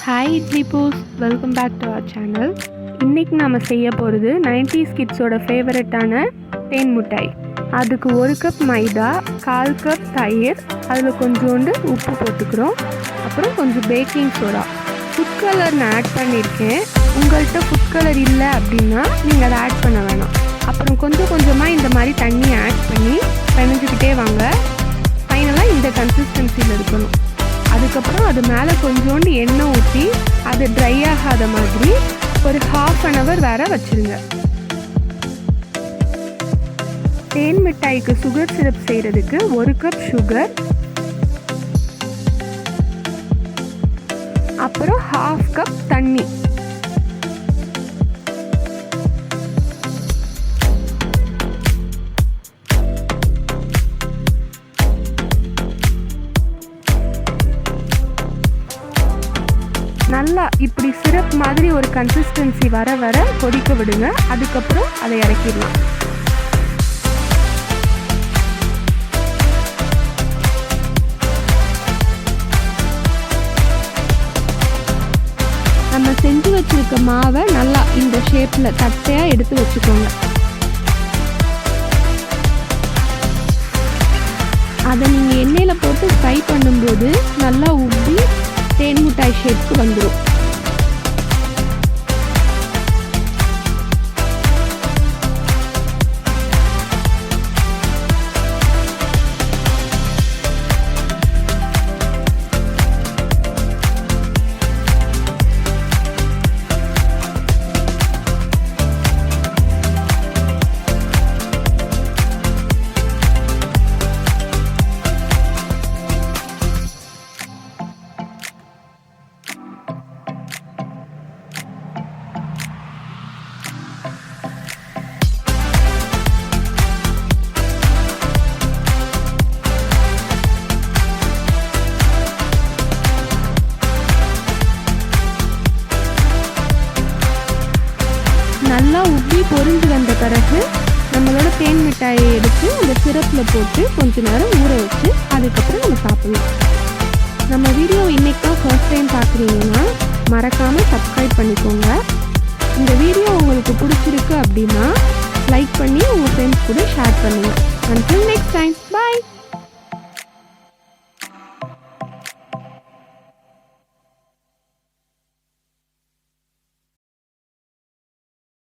Hi idli பூஸ், welcome back to our channel. இன்றைக்கி நம்ம செய்ய போகிறது 90s கிட்ஸோட ஃபேவரட்டான தேன் மிட்டாய். அதுக்கு 1 கப் மைதா, 1/4 கப் தயிர், அதில் கொஞ்சோண்டு உப்பு போட்டுக்கிறோம். அப்புறம் கொஞ்சம் பேக்கிங் சோடா, ஃபுட் கலர் நான் ஆட் பண்ணியிருக்கேன். உங்கள்கிட்ட ஃபுட் கலர் இல்லை அப்படின்னா நீங்கள் அதை ஆட் பண்ண வேணாம். அப்புறம் கொஞ்சம் கொஞ்சமாக இந்த மாதிரி தண்ணி ஆட் பண்ணி பிணைஞ்சிக்கிட்டே வாங்க. ஃபைனலாக இந்த கன்சிஸ்டன்சியில் இருக்கணும். அதுக்கப்புறம் அது மேலே கொஞ்சோண்டு எண்ணெய் ஊற்றி அது ட்ரை ஆகாத மாதிரி ஒரு 1/2 hour வேறு வச்சுருங்க. தேன் மிட்டாய்க்கு சுகர் சிரப் செய்கிறதுக்கு 1 கப் சுகர், அப்புறம் 1/2 கப் தண்ணி, நல்லா இப்படி சிரப் மாதிரி ஒரு கன்சிஸ்டன்சி வர வர கொதிக்க விடுங்க. அதுக்கப்புறம் அதை இறக்கிடலாம். நம்ம செஞ்சு வச்சிருக்க மாவை நல்லா இந்த ஷேப்பில் தட்டையாக எடுத்து வச்சுக்கோங்க. அதை நீங்கள் எண்ணெயில் போட்டு ஃப்ரை பண்ணும்போது நல்லா உப்பி தேன் மிட்டாய் ஷேப்க்கு வந்துடும். நல்லா உப்பி பொரிஞ்சு வந்த பிறகு நம்மளோட தேன் மிட்டாயை எடுத்து அந்த சிரப்பில் போட்டு கொஞ்ச நேரம் ஊற வச்சு அதுக்கப்புறம் நம்ம சாப்பிடலாம். நம்ம வீடியோ இன்றைக்கி தான் ஃபர்ஸ்ட் டைம் பார்க்குறீங்கன்னா மறக்காமல் சப்ஸ்கிரைப் பண்ணிக்கோங்க. இந்த வீடியோ உங்களுக்கு பிடிச்சிருக்கு அப்படின்னா லைக் பண்ணி உங்கள் ஃப்ரெண்ட்ஸ் கூட ஷேர் பண்ணுங்கள். Until next time, bye.